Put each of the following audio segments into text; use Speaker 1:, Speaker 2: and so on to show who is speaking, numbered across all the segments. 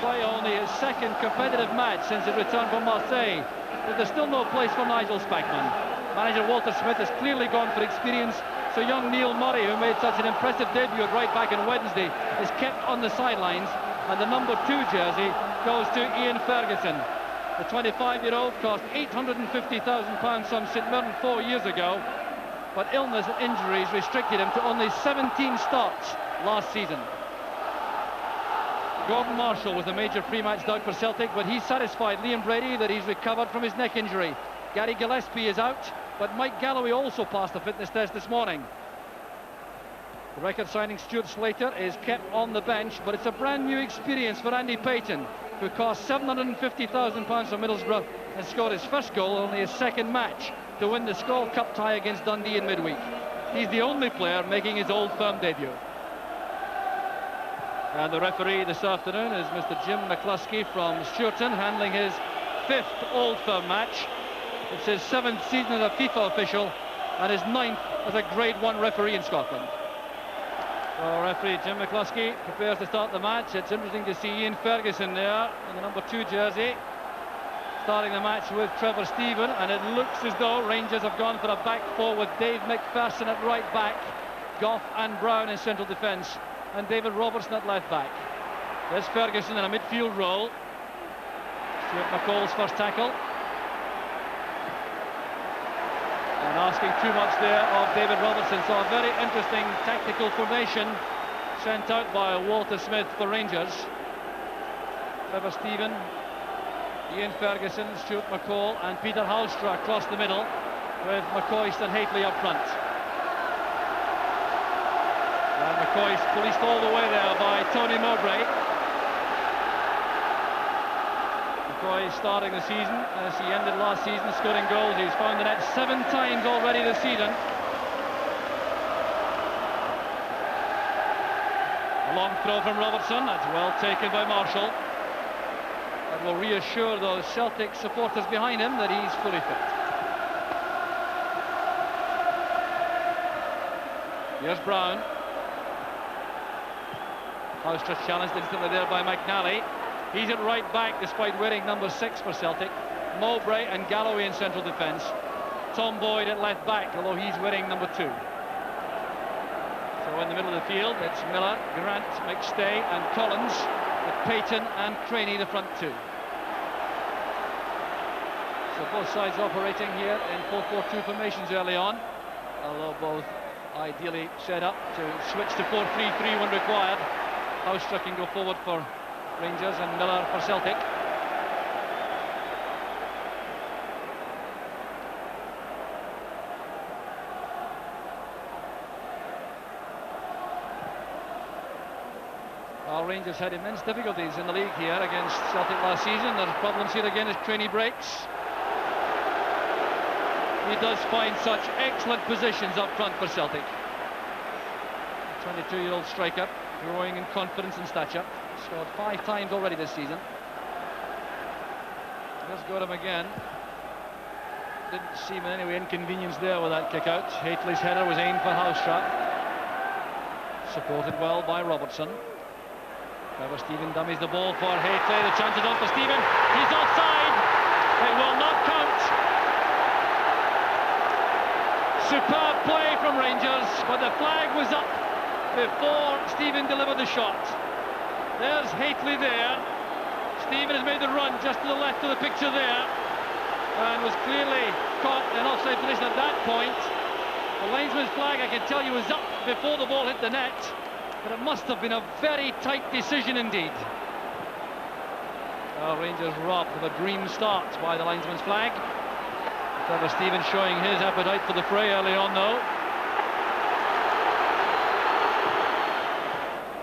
Speaker 1: Play only his second competitive match since his return from Marseille, but there's still no place for Nigel Spackman. Manager Walter Smith has clearly gone for experience, so young Neil Murray, who made such an impressive debut at right back on Wednesday, is kept on the sidelines, and the number 2 jersey goes to Ian Ferguson. The 25-year-old cost £850,000 from St Mirren 4 years ago, but illness and injuries restricted him to only 17 starts last season. Gordon Marshall was the major pre-match doubt for Celtic, but he's satisfied Liam Brady that he's recovered from his neck injury. Gary Gillespie is out, but Mike Galloway also passed the fitness test this morning. The record signing Stuart Slater is kept on the bench, but it's a brand new experience for Andy Payton, who cost £750,000 from Middlesbrough and scored his first goal, only his second match, to win the Skol Cup tie against Dundee in midweek. He's the only player making his Old Firm debut. And the referee this afternoon is Mr. Jim McCluskey from Stewarton, handling his 5th Old Firm match. It's his 7th season as a FIFA official and his 9th as a Grade 1 referee in Scotland. So referee Jim McCluskey prepares to start the match. It's interesting to see Ian Ferguson there in the number 2 jersey, starting the match with Trevor Stephen, and it looks as though Rangers have gone for a back four with Dave McPherson at right back, Gough and Brown in central defence, and David Robertson at left back. There's Ferguson in a midfield role. Stuart McCall's first tackle. And asking too much there of David Robertson. So a very interesting tactical formation sent out by Walter Smith for Rangers. Trevor Stephen, Ian Ferguson, Stuart McCall and Peter Halstra across the middle, with McCoist and Haitley up front. And McCoist policed all the way there by Tony Mowbray. McCoy starting the season as he ended last season, scoring goals. He's found the net 7 times already this season. A long throw from Robertson, that's well taken by Marshall. That will reassure those Celtic supporters behind him that he's fully fit. Here's Brown. Halstra challenged instantly there by McNally. He's at right back despite wearing number 6 for Celtic. Mowbray and Galloway in central defence. Tom Boyd at left back, although he's wearing number 2. So in the middle of the field, it's Miller, Grant, McStay and Collins, with Payton and Craney the front 2. So both sides operating here in 4-4-2 formations early on, although both ideally set up to switch to 4-3-3 when required. Halstra can go forward for Rangers and Miller for Celtic. Well, Rangers had immense difficulties in the league here against Celtic last season. There's problems here again as Craney breaks. He does find such excellent positions up front for Celtic. 22-year-old striker, growing in confidence and stature. Scored 5 times already this season. Let's go to him again. Didn't seem in any way inconvenienced there with that kick out. Haitley's header was aimed for Halstra. Supported well by Robertson. Trevor Stephen dummies the ball for Haitley. The chance is on for Stephen. He's offside. It will not count. Superb play from Rangers, but the flag was up before Stephen delivered the shot. There's Haitley there. Stephen has made the run just to the left of the picture there and was clearly caught in offside position at that point. The linesman's flag, I can tell you, was up before the ball hit the net, but it must have been a very tight decision indeed. Rangers robbed of a dream start by the linesman's flag. Trevor Stephen showing his appetite for the fray early on though.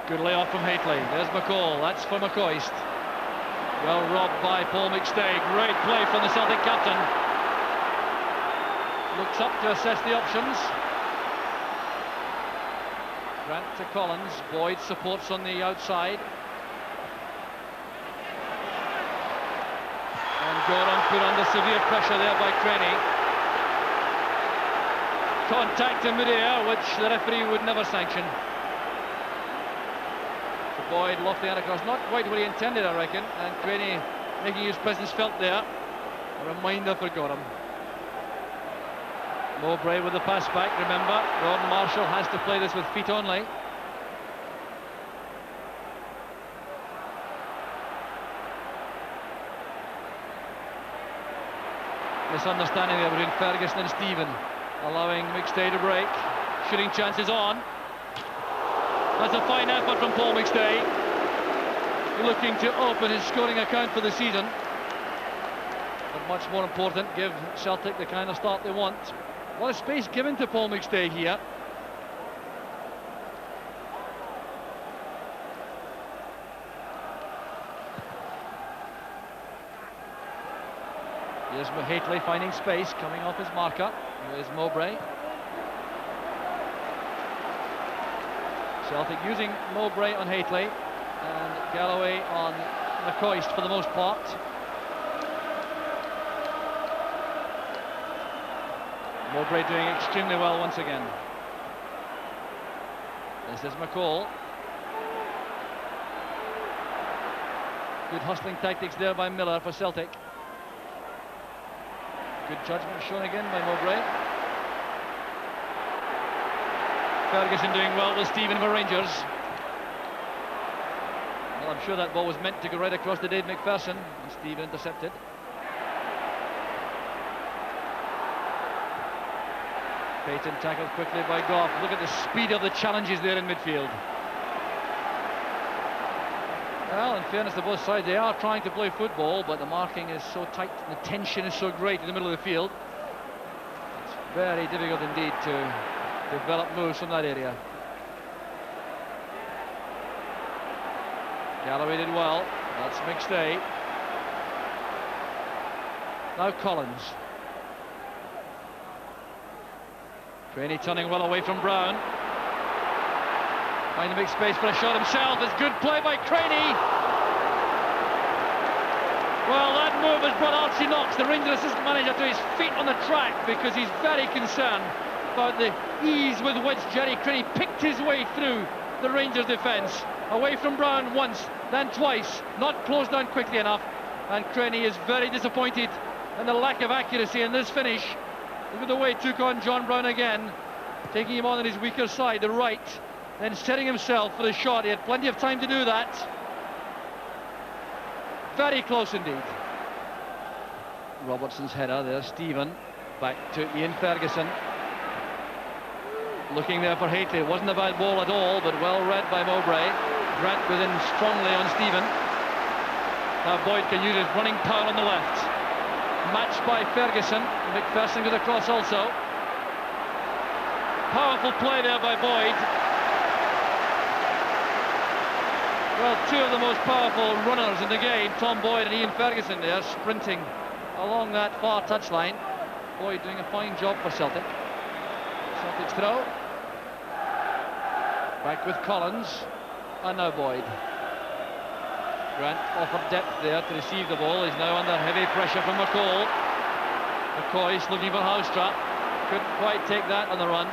Speaker 1: Good layoff from Haitley. There's McCall. That's for McCoist. Well robbed by Paul McStay. Great play from the Celtic captain. Looks up to assess the options. Grant to Collins. Boyd supports on the outside. And Goran put under severe pressure there by Craney. Contact in mid-air, which the referee would never sanction. Boyd lofting it across, not quite what he intended, I reckon, and Craney making his presence felt there. A reminder for Gorham. Mowbray with the pass back, remember, Gordon Marshall has to play this with feet only. Misunderstanding there between Ferguson and Stephen, allowing McStay to break. Shooting chances on. That's a fine effort from Paul McStay, looking to open his scoring account for the season. But much more important, give Celtic the kind of start they want. A lot of space given to Paul McStay here. Here's Mahately finding space, coming off his marker. Here's Mowbray. Celtic using Mowbray on Hately and Galloway on McCoist for the most part. Mowbray doing extremely well once again. This is McCall. Good hustling tactics there by Miller for Celtic. Good judgment shown again by Mowbray. Ferguson doing well with Stephen for Rangers. Well, I'm sure that ball was meant to go right across to Dave McPherson, and Stephen intercepted. Payton tackled quickly by Goff. Look at the speed of the challenges there in midfield. Well, in fairness to both sides, they are trying to play football, but the marking is so tight and the tension is so great in the middle of the field. It's very difficult indeed to develop moves from that area. Galloway did well. That's McStay. Now Collins. Craney turning well away from Brown. Trying to make space for a shot himself. It's good play by Craney. Well, that move has brought Archie Knox, the Rangers assistant manager, to his feet on the track, because he's very concerned about the ease with which Jerry Craney picked his way through the Rangers defence. Away from Brown once, then twice, not closed down quickly enough, and Craney is very disappointed in the lack of accuracy in this finish. Look at the way he took on John Brown again, taking him on his weaker side, the right, then setting himself for the shot. He had plenty of time to do that. Very close indeed. Robertson's header there, Stephen, back to Ian Ferguson. Looking there for Hately. It wasn't a bad ball at all, but well read by Mowbray. Grant within strongly on Stephen. Now Boyd can use his running power on the left. Matched by Ferguson. McPherson goes across also. Powerful play there by Boyd. Well, two of the most powerful runners in the game, Tom Boyd and Ian Ferguson there, sprinting along that far touchline. Boyd doing a fine job for Celtic. Celtic's throw. Back with Collins. And now Boyd. Grant offered depth there to receive the ball. He's now under heavy pressure from McCall. McCoy's looking for Housetrap. Couldn't quite take that on the run.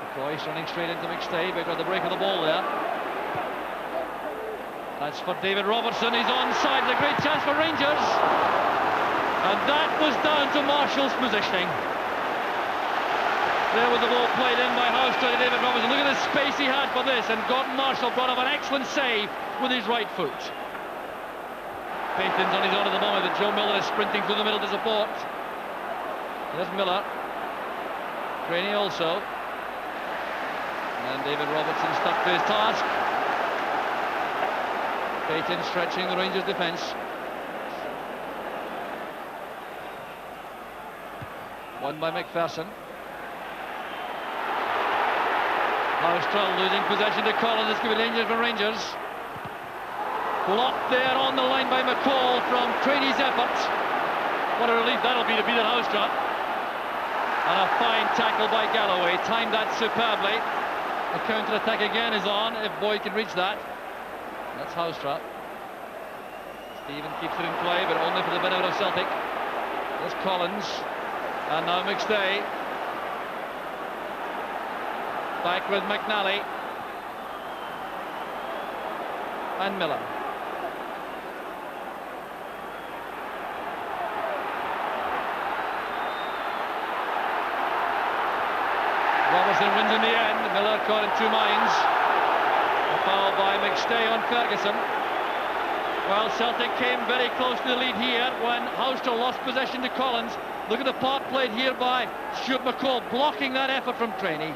Speaker 1: McCoy's running straight into McStay. But got the break of the ball there. That's for David Robertson. He's onside. A great chance for Rangers. And that was down to Marshall's positioning. There was the ball played in by Housetrap to David Robertson. Look at the space he had for this, and Gordon Marshall brought up an excellent save with his right foot. Payton's on his own at the moment, but Joe Miller is sprinting through the middle to support. There's Miller. Craney also. And David Robertson stuck to his task. Payton stretching the Rangers' defence. Won by McPherson. Housetrap losing possession to Collins. It's going to be dangerous for Rangers. Blocked there on the line by McCall from Craney's effort. What a relief that'll be to beat Housetrap. And a fine tackle by Galloway. Timed that superbly. The counter-attack again is on, if Boyd can reach that. That's Housetrap. Stephen keeps it in play, but only for the benefit of Celtic. There's Collins. And now McStay. Back with McNally. And Miller. Robertson wins in the end. Miller caught in two minds. A foul by McStay on Ferguson. Well, Celtic came very close to the lead here when Houster lost possession to Collins. Look at the part played here by Stuart McCall, blocking that effort from Trainee.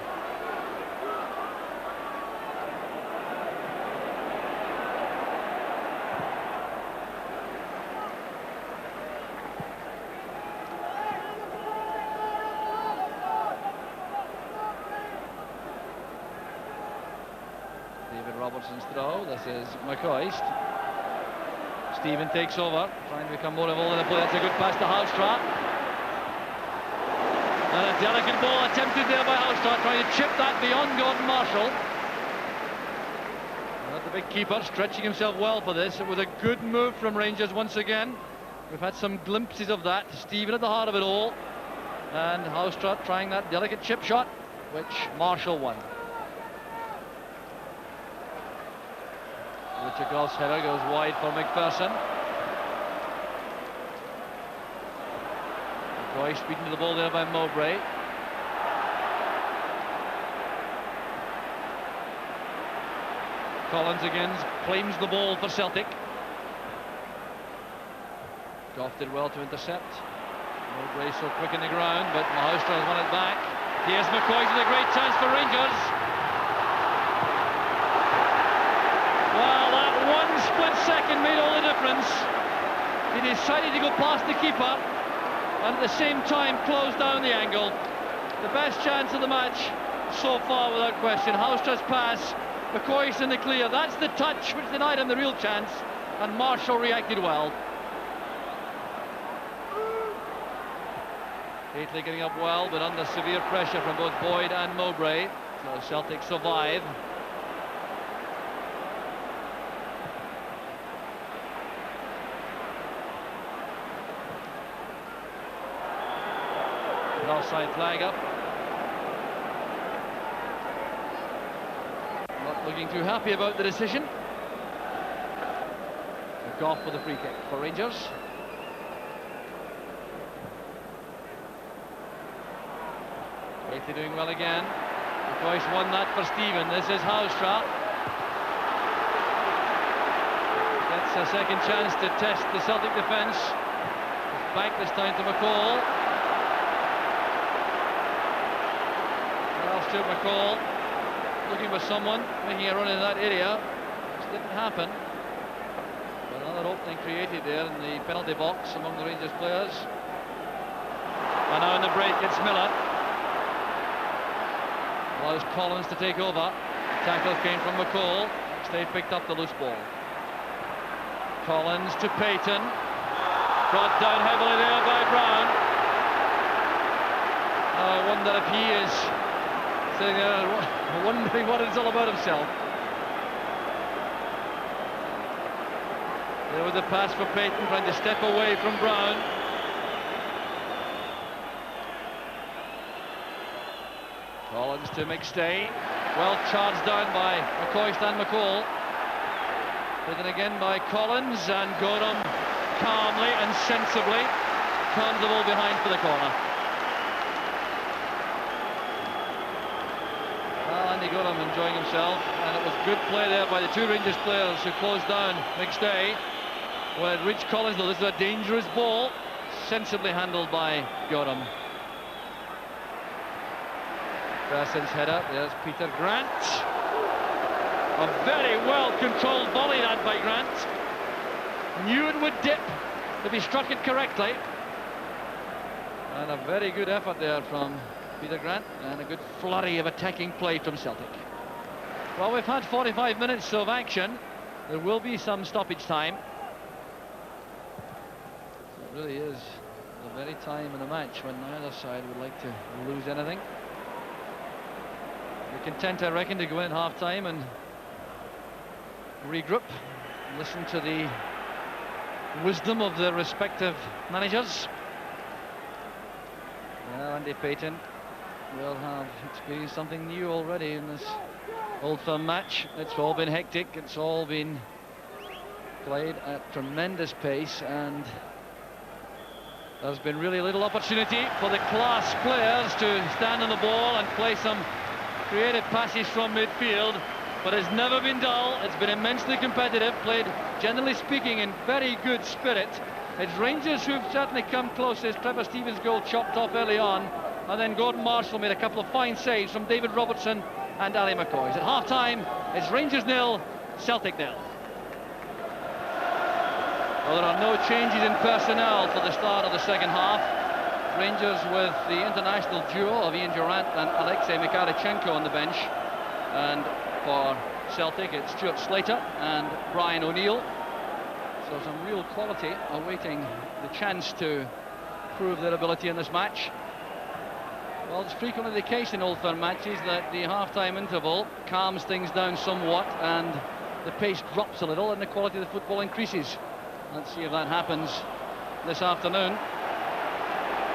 Speaker 1: Robertson's throw. This is McCoist. Stephen takes over, trying to become more involved in the play. That's a good pass to Houstra. And a delicate ball attempted there by Houstra, trying to chip that beyond Gordon Marshall. Not the big keeper, stretching himself well for this. It was a good move from Rangers once again. We've had some glimpses of that. Stephen at the heart of it all. And Houstra trying that delicate chip shot, which Marshall won. Richard Goff's header goes wide for McPherson. McCoy speeding to the ball there by Mowbray. Collins again claims the ball for Celtic. Goff did well to intercept. Mowbray so quick in the ground, but Mahoustra has won it back. Here's McCoy with a great chance for Rangers. Well, that one split second made all the difference. He decided to go past the keeper and at the same time close down the angle. The best chance of the match so far without question. Houstra's pass, McCoy's in the clear. That's the touch which denied him the real chance, and Marshall reacted well. Gately getting up well, but under severe pressure from both Boyd and Mowbray. So Celtic survive. Offside flag up. Not looking too happy about the decision. Goff with a free kick for Rangers. Gately doing well again. McCoy's won that for Stephen. This is Houstra. Gets a second chance to test the Celtic defence. Back this time to McCall. Stuart McCall looking for someone, making a run in that area. This didn't happen. But another opening created there in the penalty box among the Rangers players. And now in the break it's Miller. Allows Collins to take over. Tackle came from McCall. Stay picked up the loose ball. Collins to Payton. Brought down heavily there by Brown. I wonder if he is sitting there wondering what it's all about himself. There was a pass for Payton, trying to step away from Brown. Collins to McStay. Well charged down by McCoist and McCall. Taken again by Collins, and Gorham calmly and sensibly turns the ball behind for the corner. Andy Gorham enjoying himself, and it was good play there by the two Rangers players who closed down McStay. Well, it reached Collins, though. This is a dangerous ball, sensibly handled by Gorham. Person's header. There's Peter Grant. A very well controlled volley that by Grant. Knew it would dip if he struck it correctly. And a very good effort there from Peter Grant, and a good flurry of attacking play from Celtic. Well, we've had 45 minutes of action. There will be some stoppage time. So it really is the very time in the match when neither side would like to lose anything. We're content, I reckon, to go in at half-time and regroup, listen to the wisdom of the respective managers. Now Andy Payton will have experienced something new already in this Old Firm match. It's all been hectic, it's all been played at tremendous pace, and there's been really little opportunity for the class players to stand on the ball and play some creative passes from midfield. But it's never been dull. It's been immensely competitive, played, generally speaking, in very good spirit. It's Rangers who've certainly come closest. Trevor Stevens' goal chopped off early on, and then Gordon Marshall made a couple of fine saves from David Robertson and Ali McCoy. At half-time, it's Rangers 0, Celtic 0. Well, there are no changes in personnel for the start of the second half. Rangers with the international duo of Ian Durrant and Alexei Mikhalichenko on the bench. And for Celtic, it's Stuart Slater and Brian O'Neill. So some real quality awaiting the chance to prove their ability in this match. Well, it's frequently the case in Old Firm matches that the half-time interval calms things down somewhat and the pace drops a little and the quality of the football increases. Let's see if that happens this afternoon.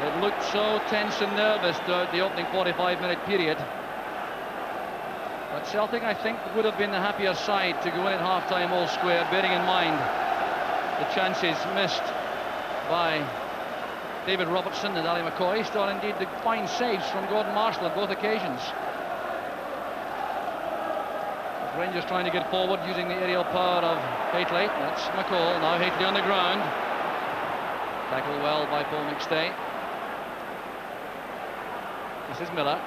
Speaker 1: It looked so tense and nervous throughout the opening 45-minute period. But Celtic, I think, would have been the happier side to go in at half-time all square, bearing in mind the chances missed by David Robertson and Ali McCoy, or indeed the fine saves from Gordon Marshall on both occasions. Rangers trying to get forward using the aerial power of Haitley. That's McCall, now Haitley on the ground. Tackled well by Paul McStay. This is Miller.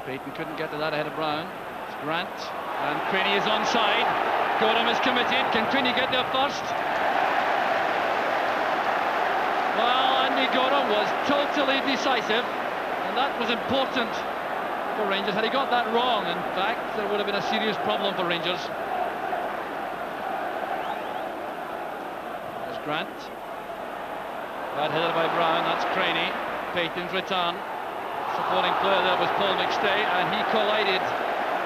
Speaker 1: Payton couldn't get to that ahead of Brown. It's Grant, and Craney is onside. Gorham is committed. Can Craney get there first? Well, Andy Gorham was totally decisive, and that was important for Rangers. Had he got that wrong, in fact, there would have been a serious problem for Rangers. There's Grant. Bad header by Brown. That's Craney. Payton's return. Supporting player there was Paul McStay, and he collided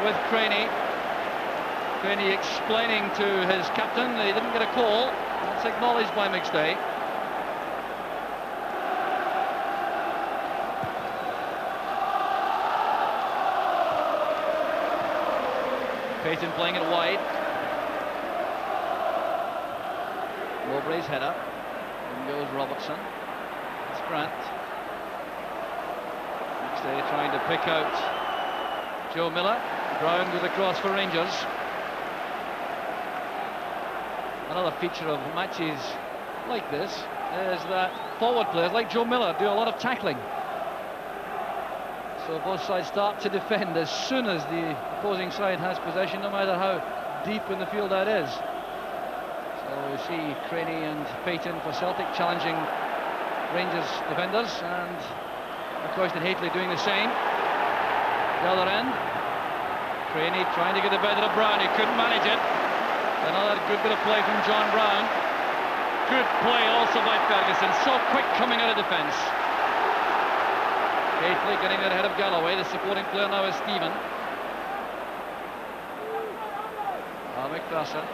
Speaker 1: with Craney. Craney explaining to his captain that he didn't get a call. That's acknowledged by McStay. Payton playing it wide. Mowbray's header. In goes Robertson. It's Grant. McStay trying to pick out Joe Miller. Brown with a cross for Rangers. Another feature of matches like this is that forward players like Joe Miller do a lot of tackling. So both sides start to defend as soon as the opposing side has possession, no matter how deep in the field that is. So we see Craney and Payton for Celtic challenging Rangers defenders, and of course Haitley doing the same. The other end, Craney trying to get the better of Brown. He couldn't manage it. Another good bit of play from John Brown. Good play also by Ferguson. So quick coming out of defence. Haitley getting it ahead of Galloway. The supporting player now is Stephen. McPherson.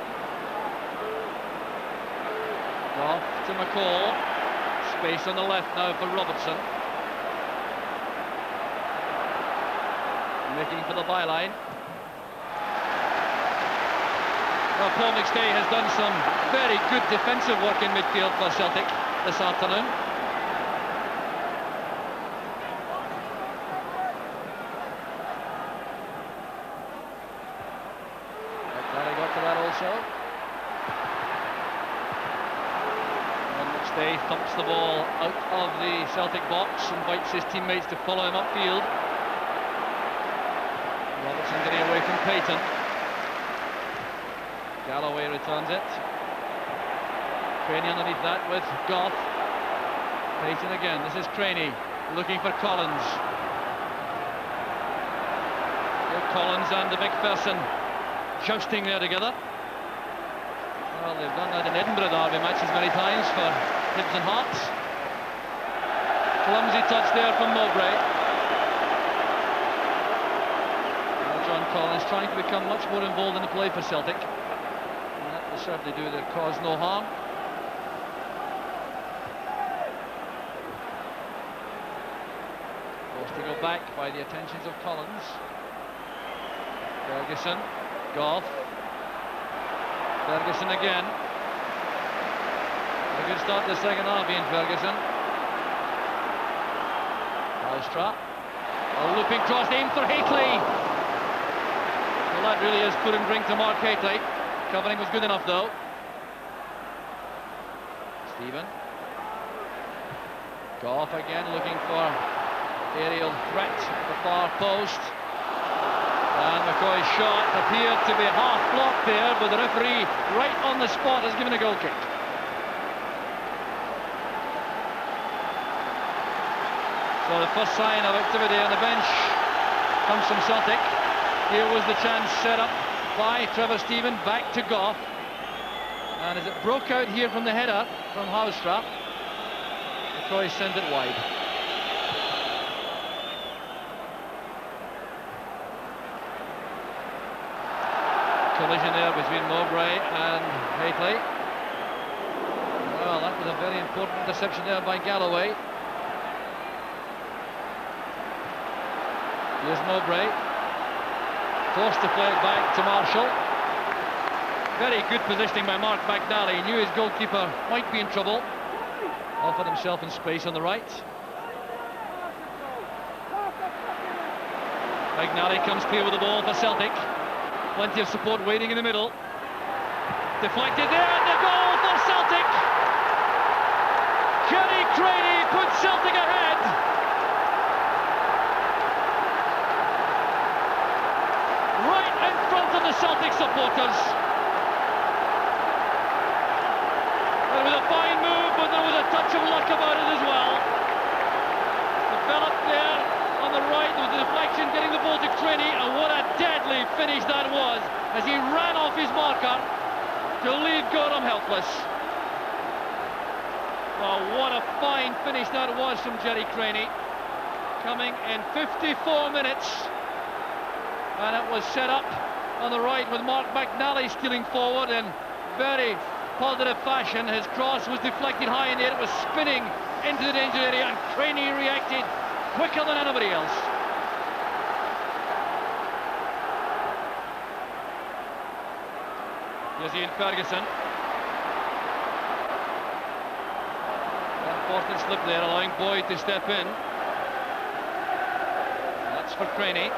Speaker 1: Off to McCall. Space on the left now for Robertson. Making for the byline. Well, Paul McStay has done some very good defensive work in midfield for Celtic this afternoon. Glad he got to that also. And McStay thumps the ball out of the Celtic box, invites his teammates to follow him upfield. Robertson getting away from Payton. Galloway returns it. Craney underneath that with Goff. Payton again. This is Craney looking for Collins. Here Collins and the McPherson jousting there together. Well, they've done that in Edinburgh derby matches many times for Hibs and Hearts. Clumsy touch there from Mowbray. John Collins trying to become much more involved in the play for Celtic. And that will certainly do their cause no harm. Forced to go back by the attentions of Collins. Ferguson, Goff. Ferguson again. A good start to the second half, Ian Ferguson. Houstra. A looping cross aimed for Haitley. Well, that really is put and drink to Mark Haitley. Covering was good enough though. Stephen. Goff again looking for aerial threat at the far post. And McCoy's shot appeared to be half blocked there, but the referee right on the spot has given a goal kick. So the first sign of activity on the bench comes from Celtic. Here was the chance set up by Trevor Stephen, back to Goff. And as it broke out here from the header from Houstra, McCoy sent it wide. Collision there between Mowbray and Haitley. Well, that was a very important interception there by Galloway. Here's Mowbray, forced to play it back to Marshall. Very good positioning by Mark McNally. He knew his goalkeeper might be in trouble. Offered himself in space on the right. McNally comes clear with the ball for Celtic. Plenty of support waiting in the middle. Deflected there, and the goal for Celtic. Kenny Craney puts Celtic ahead. Right in front of the Celtic supporters. It was a fine move, but there was a touch of luck about it as well. Developed there on the right, there was a deflection getting the ball to Craney, and what a deadly finish that was as he ran off his marker to leave Gorham helpless. Well, what a fine finish that was from Jerry Craney, coming in 54 minutes, and it was set up on the right with Mark McNally stealing forward in very positive fashion. His cross was deflected high in the air, it was spinning into the danger area, and Craney reacted quicker than anybody else. Here's Ian Ferguson. Unfortunate slip there, allowing Boyd to step in. That's for Craney.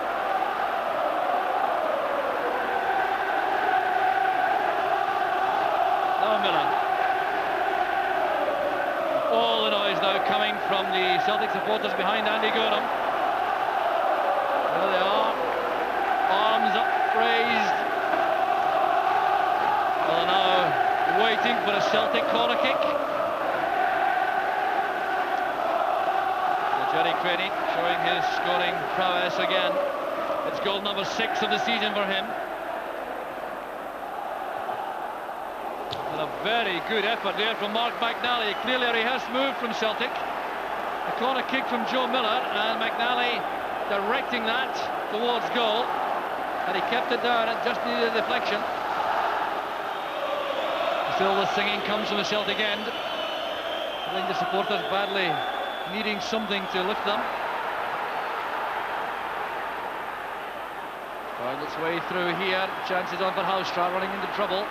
Speaker 1: Miller. All the noise now coming from the Celtic supporters behind Andy Gorham. There they are, arms upraised. Well, now waiting for a Celtic corner kick. So Jerry Craney showing his scoring prowess again. It's goal number 6 of the season for him. A very good effort there from Mark McNally. Clearly a rehearsed move from Celtic. A corner kick from Joe Miller, and McNally directing that towards goal. And he kept it down, it just needed a deflection. Still the singing comes from the Celtic end. I think the supporters badly needing something to lift them. Found its way through here. Chances on for Houstra, running into trouble.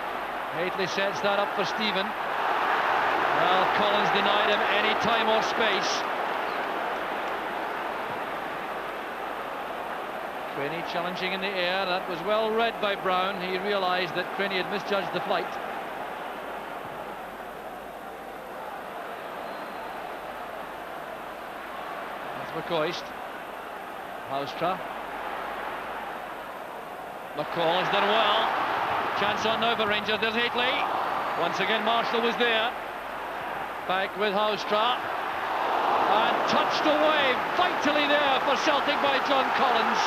Speaker 1: Haitley sets that up for Stephen. Well, Collins denied him any time or space. Craney challenging in the air. That was well read by Brown. He realised that Craney had misjudged the flight. That's McCoist. Houstra. McCall has done well. Chance on now for Rangers. There's Haitley. Once again Marshall was there. Back with Houstra. And touched away vitally there for Celtic by John Collins.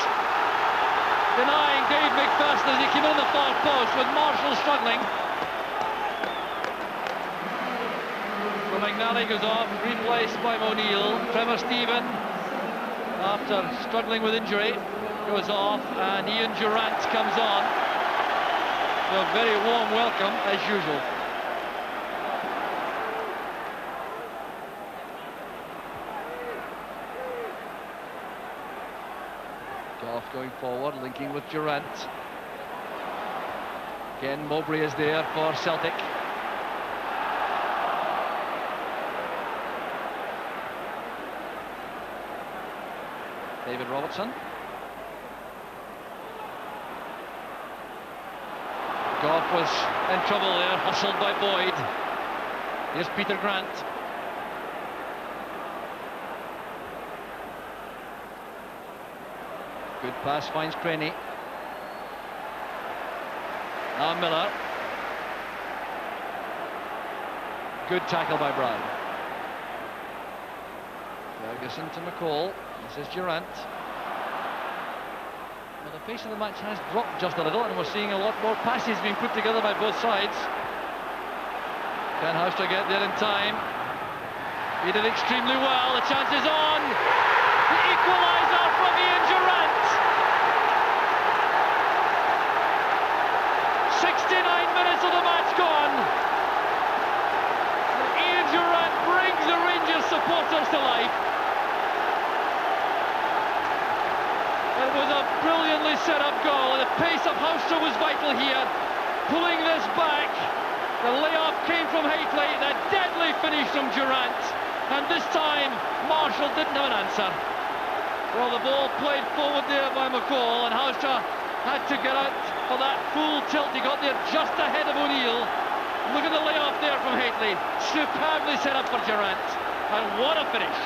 Speaker 1: Denying Dave McPherson as he came in the far post with Marshall struggling. So McNally goes off, replaced by O'Neill. Trevor Stephen, after struggling with injury, goes off, and Ian Durant comes on. A very warm welcome, as usual. going forward, linking with Durant. Again, Mowbray is there for Celtic. David Robertson. Goff was in trouble there, hustled by Boyd. Here's Peter Grant. Good pass, finds Craney. Now Miller. Good tackle by Brown. Ferguson to McCall. This is Durant. Well, the pace of the match has dropped just a little, and we're seeing a lot more passes being put together by both sides. Can Houster get there in time? He did extremely well. The chance is on. The equaliser from Ian Durant. 69 minutes of the match gone. And Ian Durant brings the Rangers supporters to life. It was a brilliantly set up goal. The pace of Houster was vital here. Pulling this back. The layoff came from Haitley. The deadly finish from Durant. And this time, Marshall didn't have an answer. Well, the ball played forward there by McCall, and Houster had to get out for that full tilt. He got there just ahead of O'Neill. Look at the layoff there from Haitley. Superbly set up for Durant. And what a finish.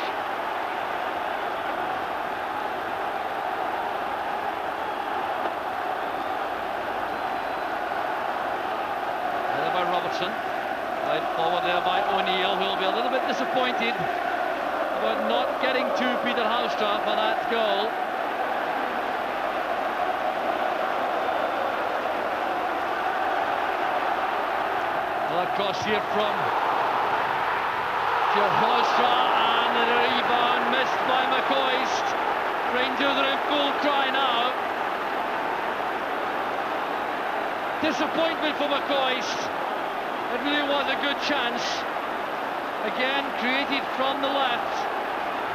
Speaker 1: There by Robertson. Right forward there by O'Neill, who will be a little bit disappointed about not getting to Peter Houster for that goal. Cross here from Houster, and the rebound missed by McCoist. Rangers are in full cry now. Disappointment for McCoist. It really was a good chance. Again, created from the left.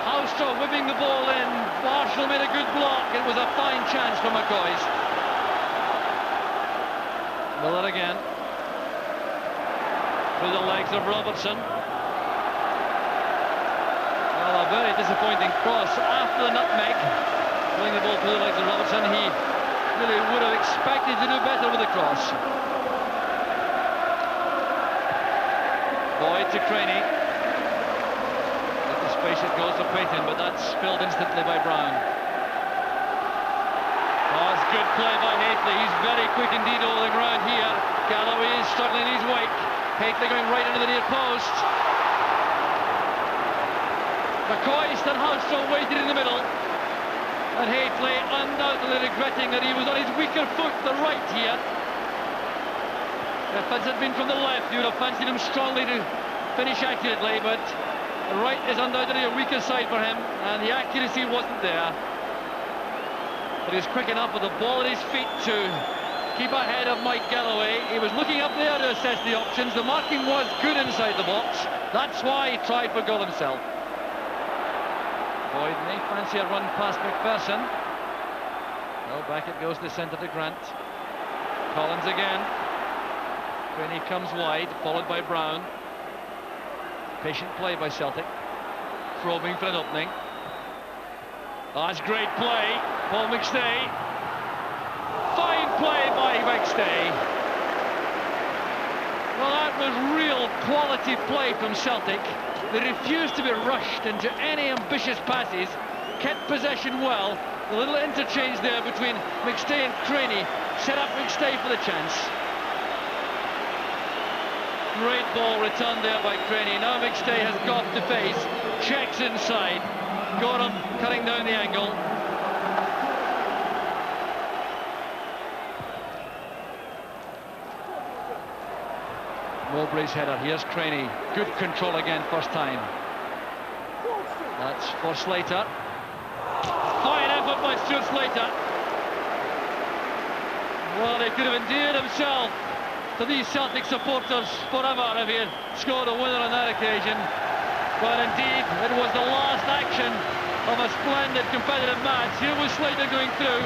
Speaker 1: Houster whipping the ball in. Marshall made a good block. It was a fine chance for McCoist. Miller again. Through the legs of Robertson. Well, a very disappointing cross after the nutmeg. Pulling the ball through the legs of Robertson. He really would have expected to do better with the cross. Boyd to Craney. At the space it goes to Payton, but that's spilled instantly by Brown. Oh, it's good play by Haitley. He's very quick indeed over the ground here. Galloway is struggling in his wake. Haitley going right into the near post. McCoist and Houster waited in the middle. And Haitley undoubtedly regretting that he was on his weaker foot, the right here. If it had been from the left, you would have fancied him strongly to finish accurately, but the right is undoubtedly a weaker side for him, and the accuracy wasn't there. But he was quick enough with the ball at his feet to keep ahead of Mike Galloway. He was looking up there to assess the options. The marking was good inside the box. That's why he tried for goal himself. Boyd may fancy a run past McPherson. Well, back it goes to centre to Grant. Collins again. Craney comes wide, followed by Brown. Patient play by Celtic. Probing for an opening. Oh, that's great play. Paul McStay. Fine play by McStay. Well, that was real quality play from Celtic. They refused to be rushed into any ambitious passes, kept possession well. The little interchange there between McStay and Craney set up McStay for the chance. Great ball returned there by Craney. Now McStay has got to face, checks inside. Gorham cutting down the angle. Mowbray's header. Here's Craney. Good control again, first time. That's for Slater. Fine effort by Stuart Slater. Well, he could have endeared himself to these Celtic supporters forever if he had scored a winner on that occasion. But indeed, it was the last action of a splendid competitive match. Here was Slater going through,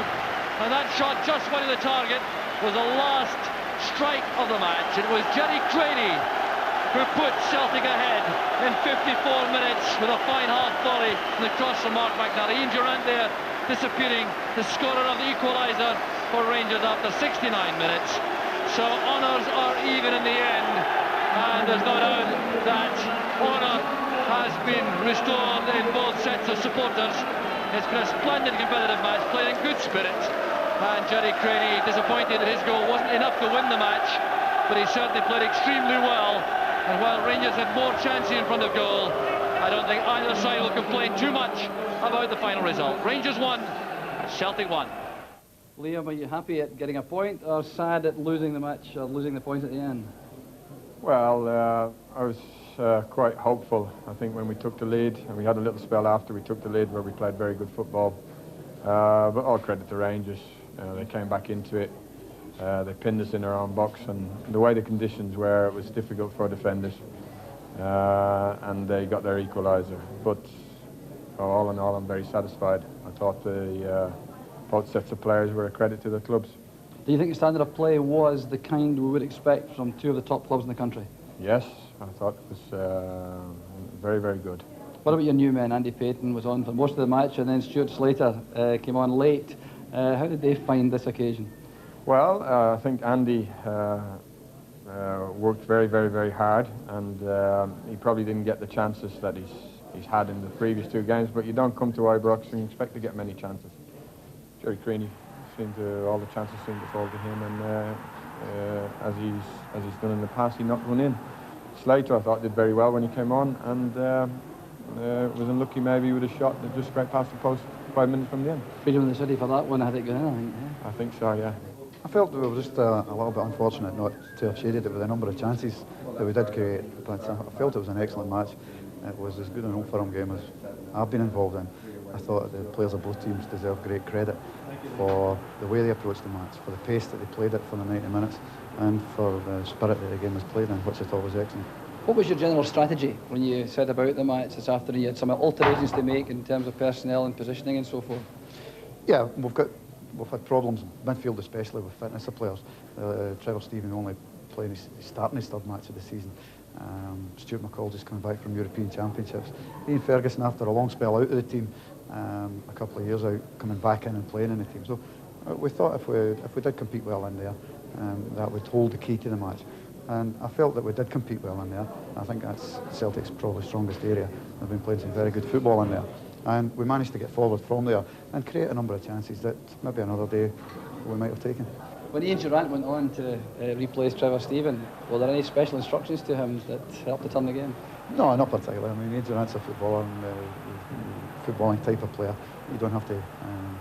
Speaker 1: and that shot just went to the target was the last strike of the match. It was Jerry Craney who put Celtic ahead in 54 minutes with a fine half volley from the cross from Mark McNally. Ian Durrant there disappearing, the scorer of the equaliser for Rangers after 69 minutes. So honours are even in the end, and there's no doubt that honour has been restored in both sets of supporters. It's been a splendid competitive match, played in good spirit, and Jerry Craney disappointed that his goal wasn't enough to win the match, but he certainly played extremely well. And while Rangers had more chances in front of goal, I don't think either side will complain too much about the final result. Rangers won, Celtic won.
Speaker 2: Liam, are you happy at getting a point, or sad at losing the match, or losing the point at the end?
Speaker 3: Well, I was quite hopeful. I think when we took the lead, and we had a little spell after we took the lead where we played very good football. But all credit to Rangers. They came back into it. They pinned us in their own box, and the way the conditions were, it was difficult for defenders. And they got their equaliser. But all in all, I'm very satisfied. I thought both sets of players were a credit to their clubs.
Speaker 2: Do you think the standard of play was the kind we would expect from two of the top clubs in the country?
Speaker 3: Yes, I thought it was very, very good.
Speaker 2: What about your new men? Andy Payton was on for most of the match, and then Stuart Slater came on late. How did they find this occasion?
Speaker 3: Well, I think Andy worked very, very, very hard, and he probably didn't get the chances that he's had in the previous two games, but you don't come to Ibrox and you expect to get many chances. Jerry Craney all the chances seem to fall to him, and as he's done in the past, he knocked one in. Slater, I thought, did very well when he came on, and was unlucky maybe with a shot that just straight past the post 5 minutes from the end.
Speaker 2: Freedom of the City for that one, had it gone in, I think. Yeah?
Speaker 3: I think so, yeah.
Speaker 4: I felt that we were just a little bit unfortunate not to have shaded it with a number of chances that we did create, but I felt it was an excellent match. It was as good an Old Firm game as I've been involved in. I thought the players of both teams deserve great credit for the way they approached the match, for the pace that they played it for the 90 minutes, and for the spirit that the game was played in, which I thought was excellent.
Speaker 2: What was your general strategy when you set about the match this afternoon? You had some alterations to make in terms of personnel and positioning and so forth.
Speaker 4: Yeah, we've had problems, midfield especially, with fitness of players. Trevor Stephen only playing starting his third match of the season. Stuart McCall just coming back from European Championships. Ian Ferguson, after a long spell out of the team, a couple of years out, coming back in and playing in the team. So we thought if we did compete well in there, that would hold the key to the match. And I felt that we did compete well in there. I think that's Celtic's probably strongest area. They've been playing some very good football in there. And we managed to get forward from there and create a number of chances that maybe another day we might have taken.
Speaker 2: When Ian Durrant went on to replace Trevor Stephen, were there any special instructions to him that helped to turn the game?
Speaker 4: No, not particularly. I mean, Ian Durrant's a footballer and footballing type of player. You don't have to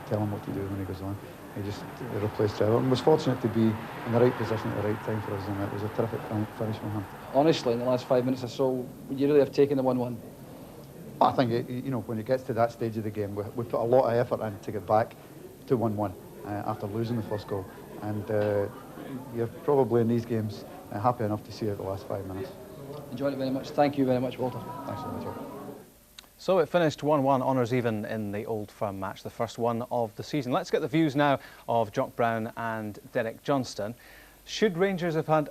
Speaker 4: tell him what to do when he goes on. He just replaced Trevor and was fortunate to be in the right position at the right time for us, and it was a terrific finish from him.
Speaker 2: Honestly, in the last 5 minutes or so, would you really have taken the 1-1?
Speaker 4: I think, you know, when it gets to that stage of the game, we put a lot of effort in to get back to 1-1 after losing the first goal. And you're probably in these games happy enough to see it the last 5 minutes.
Speaker 2: Enjoyed it very much. Thank you very much, Walter.
Speaker 4: Thanks so much.
Speaker 5: So it finished 1-1, honours even in the Old Firm match, the first one of the season. Let's get the views now of Jock Brown and Derek Johnston. Should Rangers have had